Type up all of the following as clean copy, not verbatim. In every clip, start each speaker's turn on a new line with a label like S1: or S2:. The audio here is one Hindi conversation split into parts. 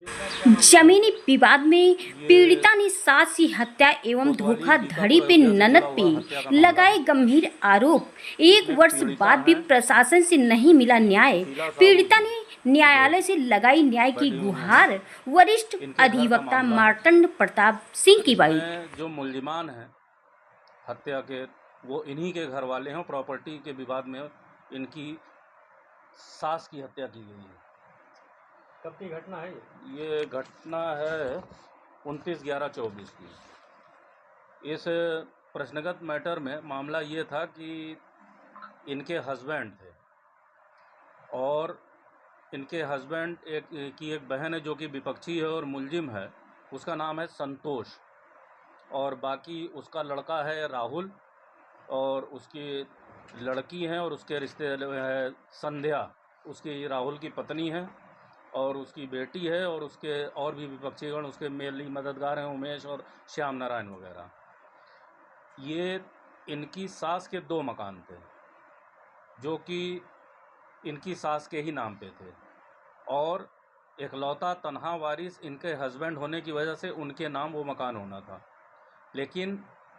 S1: जमीनी विवाद में पीड़िता ने सास की हत्या एवं
S2: कोतवाली
S1: धोखाधड़ी
S2: बीकापुर
S1: पे
S2: अयोध्या से
S1: ननद
S2: जुड़ा
S1: पे
S2: हुआ हत्या का मामला
S1: लगाए
S2: है।
S1: गंभीर आरोप। एक
S2: इसमें
S1: वर्ष
S2: पीड़िता
S1: बाद भी
S2: हैं
S1: प्रशासन से नहीं मिला न्याय।
S2: शीला साहू
S1: पीड़िता
S2: जी,
S1: ने
S2: जो
S1: न्यायालय से लगाई न्याय की
S2: बटी हुई हैं।
S1: गुहार। वरिष्ठ
S2: इनके घर का
S1: अधिवक्ता
S2: मामला है।
S1: मार्तंड प्रताप सिंह की बाई।
S2: इसमें जो मुल्जिमान हैं हत्या के, वो इन्हीं के घर वाले हैं। प्रॉपर्टी के विवाद में इनकी सास की हत्या की गई है।
S3: कब की घटना है
S2: ये घटना है 29/11/24 की। इस प्रश्नगत मैटर में मामला ये था कि इनके हस्बैंड थे और इनके हस्बैंड एक बहन है जो कि विपक्षी है और मुलजिम है। उसका नाम है संतोष और बाकी उसका लड़का है राहुल और उसकी लड़की हैं और उसके रिश्ते है संध्या, उसकी राहुल की पत्नी है और उसकी बेटी है और उसके और भी विपक्षीगण उसके मेली मददगार हैं, उमेश और श्याम नारायण वगैरह। ये इनकी सास के 2 मकान थे जो कि इनकी सास के ही नाम पे थे और इकलौता तनहा वारिस इनके हस्बैंड होने की वजह से उनके नाम वो मकान होना था। लेकिन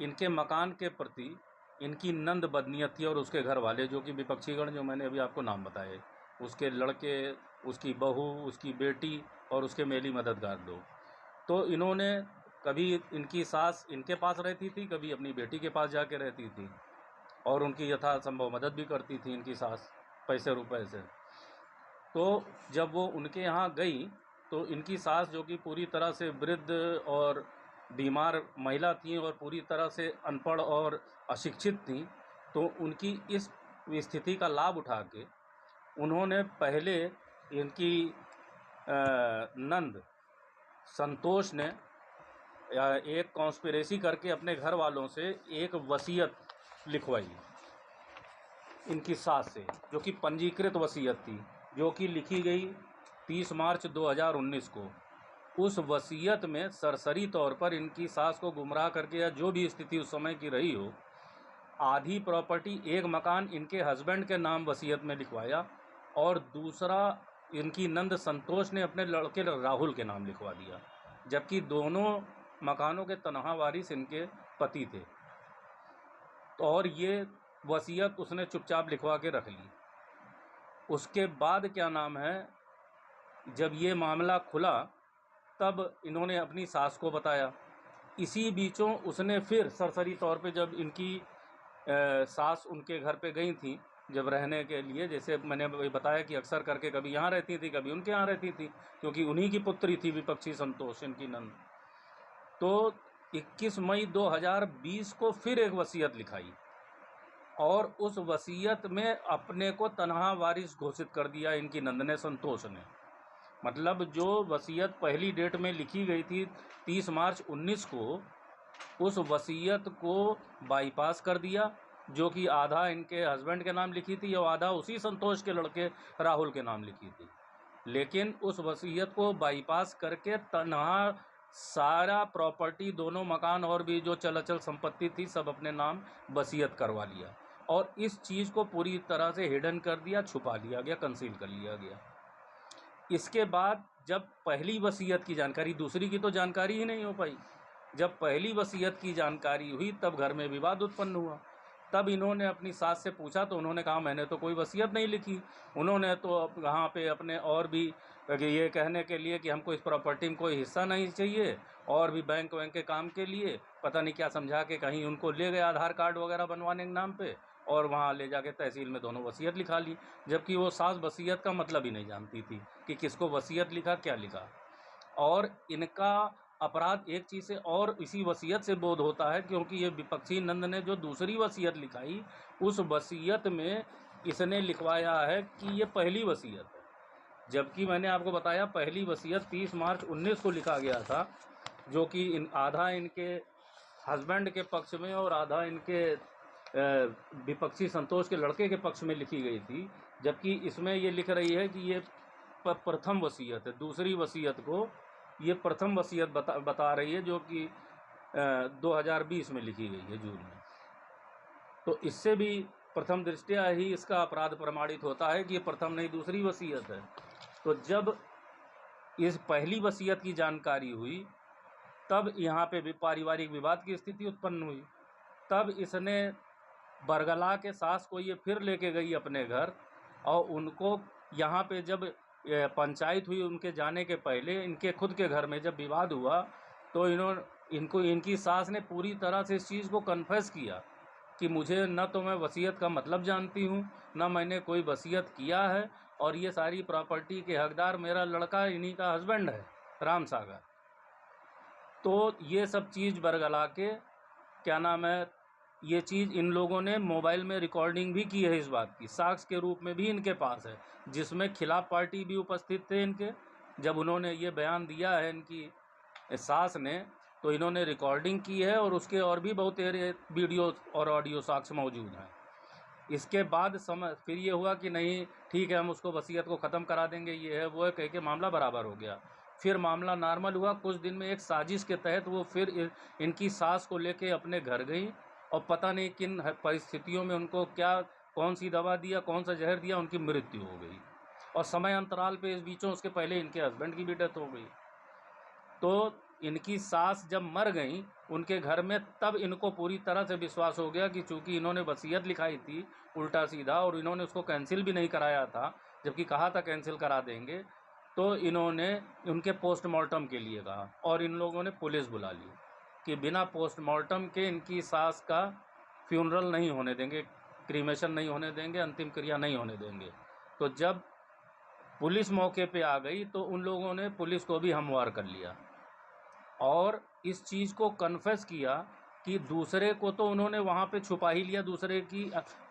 S2: इनके मकान के प्रति इनकी नंद बदनीयत थी और उसके घर वाले जो कि विपक्षीगण, जो मैंने अभी आपको नाम बताए, उसके लड़के, उसकी बहू, उसकी बेटी और उसके मेली मददगार लोग। तो इन्होंने कभी इनकी सास इनके पास रहती थी, कभी अपनी बेटी के पास जाके रहती थी और उनकी यथासंभव मदद भी करती थी इनकी सास पैसे रुपए से। तो जब वो उनके यहाँ गई तो इनकी सास, जो कि पूरी तरह से वृद्ध और बीमार महिला थी और पूरी तरह से अनपढ़ और अशिक्षित थी, तो उनकी इस स्थिति का लाभ उठा के उन्होंने पहले इनकी नंद संतोष ने एक कॉन्स्पिरेसी करके अपने घर वालों से एक वसीयत लिखवाई इनकी सास से, जो कि पंजीकृत वसीयत थी, जो कि लिखी गई 30 मार्च 2019 को। उस वसीयत में सरसरी तौर पर इनकी सास को गुमराह करके या जो भी स्थिति उस समय की रही हो, आधी प्रॉपर्टी, एक मकान इनके हस्बैंड के नाम वसीयत में लिखवाया और दूसरा इनकी नंद संतोष ने अपने लड़के राहुल के नाम लिखवा दिया, जबकि दोनों मकानों के तनहा वारिस इनके पति थे। तो और ये वसीयत उसने चुपचाप लिखवा के रख ली। उसके बाद क्या नाम है, जब ये मामला खुला तब इन्होंने अपनी सास को बताया। इसी बीचों उसने फिर सरसरी तौर पे, जब इनकी सास उनके घर पे गई थी जब रहने के लिए, जैसे मैंने बताया कि अक्सर करके कभी यहाँ रहती थी कभी उनके यहाँ रहती थी, क्योंकि उन्हीं की पुत्री थी विपक्षी संतोष, इनकी नंद। तो 21 मई 2020 को फिर एक वसीयत लिखाई और उस वसीयत में अपने को तनहा वारिस घोषित कर दिया इनकी नंद ने, संतोष ने। मतलब जो वसीयत पहली डेट में लिखी गई थी 30 मार्च 19 को, उस वसीयत को बाईपास कर दिया, जो कि आधा इनके हस्बैंड के नाम लिखी थी और आधा उसी संतोष के लड़के राहुल के नाम लिखी थी। लेकिन उस वसीयत को बाईपास करके तनहा सारा प्रॉपर्टी, दोनों मकान और भी जो चल अचल संपत्ति थी, सब अपने नाम वसीयत करवा लिया और इस चीज़ को पूरी तरह से हिडन कर दिया, छुपा लिया गया, कंसील कर लिया गया। इसके बाद जब पहली वसीयत की जानकारी, दूसरी की तो जानकारी ही नहीं हो पाई, जब पहली वसीयत की जानकारी हुई तब घर में विवाद उत्पन्न हुआ। तब इन्होंने अपनी सास से पूछा तो उन्होंने कहा मैंने तो कोई वसीयत नहीं लिखी। उन्होंने तो वहाँ पे अपने और भी ये कहने के लिए कि हमको इस प्रॉपर्टी में कोई हिस्सा नहीं चाहिए और भी बैंक वैंक के काम के लिए पता नहीं क्या समझा के कहीं उनको ले गए आधार कार्ड वगैरह बनवाने के नाम पे और वहाँ ले जाके तहसील में दोनों वसीयत लिखा ली, जबकि वो सास वसीयत का मतलब ही नहीं जानती थी कि किसको वसीयत लिखा, क्या लिखा। और इनका अपराध एक चीज़ से और इसी वसीयत से बोध होता है, क्योंकि ये विपक्षी नंद ने जो दूसरी वसीयत लिखाई, उस वसीयत में इसने लिखवाया है कि ये पहली वसीयत है, जबकि मैंने आपको बताया पहली वसीयत 30 मार्च 19 को लिखा गया था, जो कि आधा इनके हस्बैंड के पक्ष में और आधा इनके विपक्षी संतोष के लड़के के पक्ष में लिखी गई थी, जबकि इसमें ये लिख रही है कि ये प्रथम वसीयत है। दूसरी वसीयत को ये प्रथम वसीयत बता रही है, जो कि 2020 में लिखी गई है, जून में। तो इससे भी प्रथम दृष्टया ही इसका अपराध प्रमाणित होता है कि ये प्रथम नहीं दूसरी वसीयत है। तो जब इस पहली वसीयत की जानकारी हुई तब यहाँ पे भी पारिवारिक विवाद की स्थिति उत्पन्न हुई। तब इसने बरगला के सास को ये फिर लेके गई अपने घर, और उनको यहाँ पे जब पंचायत हुई उनके जाने के पहले इनके खुद के घर में जब विवाद हुआ तो इनकी सास ने पूरी तरह से इस चीज़ को कन्फेस किया कि मुझे न तो मैं वसीयत का मतलब जानती हूँ, न मैंने कोई वसीयत किया है, और ये सारी प्रॉपर्टी के हकदार मेरा लड़का, इन्हीं का हस्बैंड है राम सागर। तो ये सब चीज़ बरगला के क्या नाम है, ये चीज़ इन लोगों ने मोबाइल में रिकॉर्डिंग भी की है इस बात की, साक्ष्य के रूप में भी इनके पास है, जिसमें खिलाफ पार्टी भी उपस्थित थे इनके। जब उन्होंने ये बयान दिया है इनकी सास ने, तो इन्होंने रिकॉर्डिंग की है, और उसके और भी बहुत वीडियो और ऑडियो साक्ष्य मौजूद हैं। इसके बाद फिर ये हुआ कि नहीं ठीक है, हम उसको वसीयत को ख़त्म करा देंगे, ये है वो है, कह के मामला बराबर हो गया। फिर मामला नॉर्मल हुआ। कुछ दिन में एक साजिश के तहत वो फिर इनकी सास को लेके अपने घर गई, और पता नहीं किन परिस्थितियों में उनको कौन सी दवा दिया, कौन सा जहर दिया, उनकी मृत्यु हो गई। और समय अंतराल पे इस बीचों उसके पहले इनके हस्बैंड की भी डेथ हो गई। तो इनकी सास जब मर गई उनके घर में, तब इनको पूरी तरह से विश्वास हो गया कि चूँकि इन्होंने वसीयत लिखाई थी उल्टा सीधा, और इन्होंने उसको कैंसिल भी नहीं कराया था, जबकि कहा था कैंसिल करा देंगे, तो इन्होंने उनके पोस्टमार्टम के लिए कहा, और इन लोगों ने पुलिस बुला ली कि बिना पोस्टमार्टम के इनकी सास का फ्यूनरल नहीं होने देंगे, क्रीमेशन नहीं होने देंगे, अंतिम क्रिया नहीं होने देंगे। तो जब पुलिस मौके पे आ गई तो उन लोगों ने पुलिस को भी हमवार कर लिया, और इस चीज़ को कन्फेस किया कि दूसरे को तो उन्होंने वहाँ पे छुपा ही लिया, दूसरे की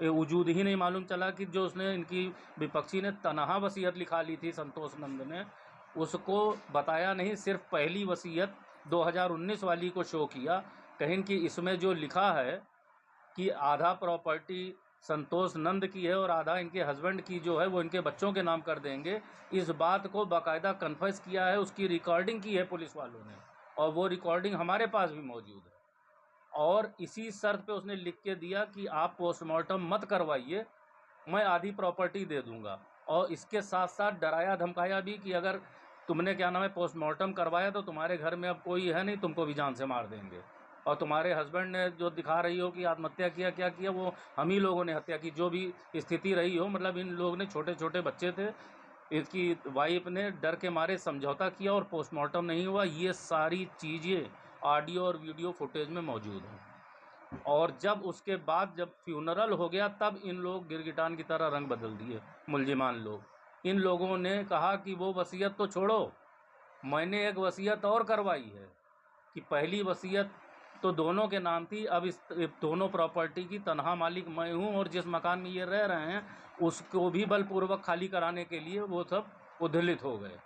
S2: वजूद ही नहीं मालूम चला कि जो उसने इनकी विपक्षी ने तनहा वसीयत लिखा ली थी संतोष नंद ने, उसको बताया नहीं, सिर्फ पहली वसीयत 2019 वाली को शो किया। कहीं कि इसमें जो लिखा है कि आधा प्रॉपर्टी संतोष नंद की है और आधा इनके हस्बैंड की जो है वो इनके बच्चों के नाम कर देंगे, इस बात को बाकायदा कन्फेस किया है, उसकी रिकॉर्डिंग की है पुलिस वालों ने, और वो रिकॉर्डिंग हमारे पास भी मौजूद है। और इसी शर्त पे उसने लिख के दिया कि आप पोस्टमार्टम मत करवाइए, मैं आधी प्रॉपर्टी दे दूंगा, और इसके साथ साथ डराया धमकाया भी कि अगर तुमने क्या नाम है पोस्टमार्टम करवाया तो तुम्हारे घर में अब कोई है नहीं, तुमको भी जान से मार देंगे, और तुम्हारे हस्बैंड ने जो दिखा रही हो कि आत्महत्या किया, क्या किया, वो हम ही लोगों ने हत्या की, जो भी स्थिति रही हो। मतलब इन लोगों ने, छोटे छोटे बच्चे थे, इसकी वाइफ ने डर के मारे समझौता किया और पोस्टमार्टम नहीं हुआ। ये सारी चीज़ें ऑडियो और वीडियो फुटेज में मौजूद हैं। और जब उसके बाद जब फ्यूनरल हो गया तब इन लोग गिरगिटान की तरह रंग बदल दिए मुलजिमान लोग। इन लोगों ने कहा कि वो वसीयत तो छोड़ो, मैंने एक वसीयत और करवाई है कि पहली वसीयत तो दोनों के नाम थी, अब इस दोनों प्रॉपर्टी की तनहा मालिक मैं हूँ, और जिस मकान में ये रह रहे हैं उसको भी बलपूर्वक खाली कराने के लिए वो सब उद्धृत हो गए,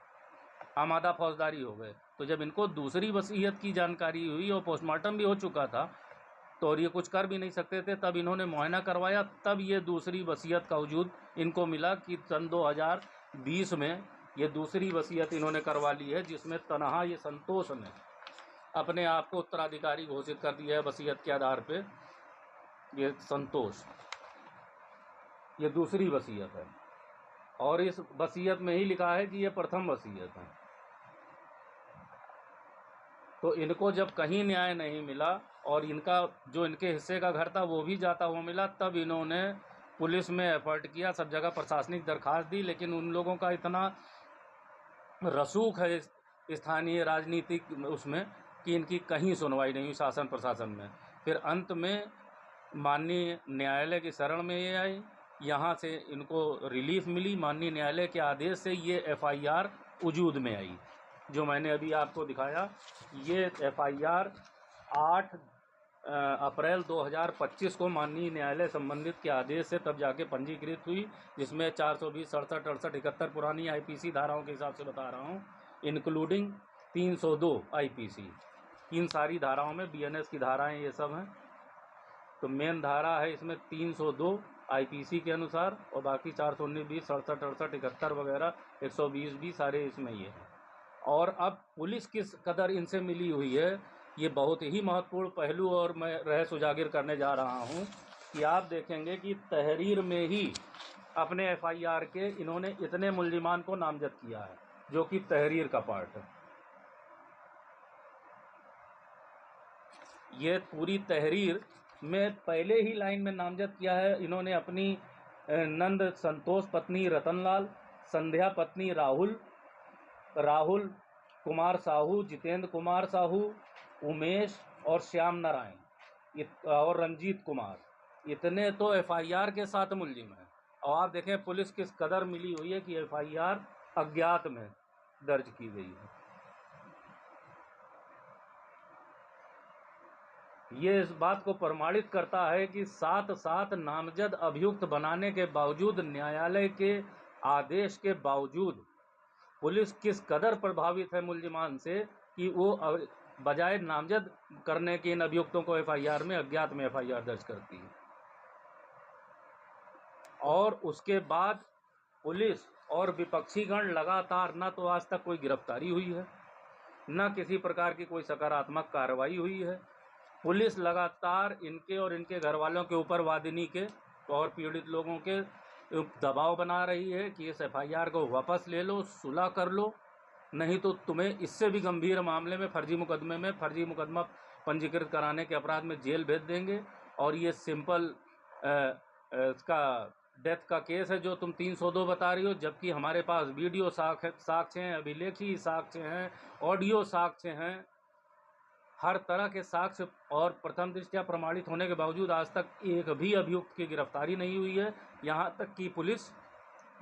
S2: आमादा फौजदारी हो गए। तो जब इनको दूसरी वसीयत की जानकारी हुई और पोस्टमार्टम भी हो चुका था तो और ये कुछ कर भी नहीं सकते थे, तब इन्होंने मुआयना करवाया, तब ये दूसरी वसीयत का वजूद इनको मिला कि सन 2020 में ये दूसरी वसीयत इन्होंने करवा ली है, जिसमें तनहा ये संतोष ने अपने आप को उत्तराधिकारी घोषित कर दिया है वसीयत के आधार पे। ये संतोष, ये दूसरी वसीयत है, और इस वसीयत में ही लिखा है कि ये प्रथम वसीयत है। तो इनको जब कहीं न्याय नहीं मिला और इनका जो इनके हिस्से का घर था वो भी जाता हुआ मिला, तब इन्होंने पुलिस में एफर्ट किया, सब जगह प्रशासनिक दरखास्त दी, लेकिन उन लोगों का इतना रसूख है स्थानीय राजनीतिक उसमें कि इनकी कहीं सुनवाई नहीं हुई शासन प्रशासन में। फिर अंत में माननीय न्यायालय की शरण में ये आई, यहाँ से इनको रिलीफ मिली, माननीय न्यायालय के आदेश से ये FIR वजूद में आई जो मैंने अभी आपको दिखाया। ये FIR 8 अप्रैल 2025 को माननीय न्यायालय संबंधित के आदेश से तब जाके पंजीकृत हुई, जिसमें 420, 67, 68, 71 पुरानी IPC धाराओं के हिसाब से बता रहा हूँ, इंक्लूडिंग 302 IPC, इन सारी धाराओं में BNS की धाराएं ये सब हैं। तो मेन धारा है इसमें 302 IPC के अनुसार, और बाकी 419, 20, 67, 68, 71 वगैरह 120 भी सारे इसमें ये हैं। और अब पुलिस किस कदर इनसे मिली हुई है, ये बहुत ही महत्वपूर्ण पहलू और मैं रहस्य उजागर करने जा रहा हूँ कि आप देखेंगे कि तहरीर में ही अपने FIR के इन्होंने इतने मुल्जिमान को नामजद किया है। जो कि तहरीर का पार्ट है। ये पूरी तहरीर में पहले ही लाइन में नामजद किया है इन्होंने अपनी नंद संतोष पत्नी रतनलाल, संध्या पत्नी राहुल कुमार साहू, जितेंद्र कुमार साहू, उमेश और श्याम नारायण और रंजीत कुमार, इतने तो एफआईआर के साथ मुलजिम हैं। और आप देखें पुलिस किस कदर मिली हुई है कि एफआईआर अज्ञात में दर्ज की गई है। ये इस बात को प्रमाणित करता है कि साथ नामजद अभियुक्त बनाने के बावजूद, न्यायालय के आदेश के बावजूद पुलिस किस कदर प्रभावित है मुल्जिमान से कि वो बजाय नामजद करने के इन अभियुक्तों को एफआईआर में, अज्ञात में एफआईआर दर्ज करती है। और उसके बाद पुलिस और विपक्षीगण लगातार, ना तो आज तक कोई गिरफ्तारी हुई है, न किसी प्रकार की कोई सकारात्मक कार्रवाई हुई है। पुलिस लगातार इनके और इनके घर वालों के ऊपर, वादिनी के और पीड़ित लोगों के दबाव बना रही है कि इस एफआईआर को वापस ले लो, सुलह कर लो, नहीं तो तुम्हें इससे भी गंभीर मामले में, फर्जी मुकदमा पंजीकृत कराने के अपराध में जेल भेज देंगे। और ये सिंपल इसका डेथ का केस है जो तुम 302 बता रही हो, जबकि हमारे पास वीडियो साक्ष्य हैं, अभिलेखी साक्ष्य हैं, ऑडियो साक्ष्य हैं, हर तरह के साक्ष्य और प्रथम दृष्टया प्रमाणित होने के बावजूद आज तक एक भी अभियुक्त की गिरफ्तारी नहीं हुई है। यहाँ तक कि पुलिस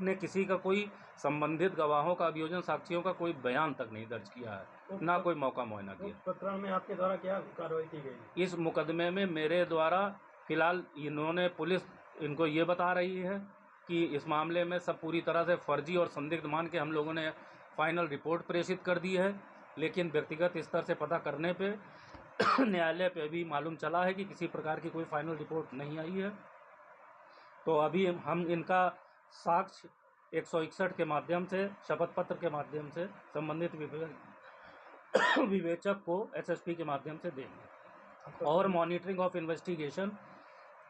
S2: ने किसी का, कोई संबंधित गवाहों का, अभियोजन साक्षियों का कोई बयान तक नहीं दर्ज किया है, ना कोई मौका मुआयना किया।
S3: प्रकरण में आपके द्वारा क्या कार्रवाई की गई?
S2: इस मुकदमे में मेरे द्वारा फिलहाल पुलिस इनको ये बता रही है कि इस मामले में सब पूरी तरह से फर्जी और संदिग्ध मान के हम लोगों ने फाइनल रिपोर्ट प्रेषित कर दी है, लेकिन व्यक्तिगत स्तर से पता करने पे न्यायालय पे भी मालूम चला है कि किसी प्रकार की कोई फाइनल रिपोर्ट नहीं आई है। तो अभी हम इनका साक्ष्य 161 के माध्यम से, शपथ पत्र के माध्यम से संबंधित विवेचक को एसएसपी के माध्यम से देंगे और मॉनिटरिंग ऑफ इन्वेस्टिगेशन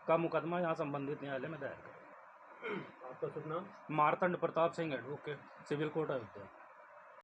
S2: का मुकदमा यहाँ संबंधित न्यायालय में दायर करेंगे।
S3: आपका शुभ नाम?
S2: Martand Pratap Singh, advocate, civil court Ayodhya.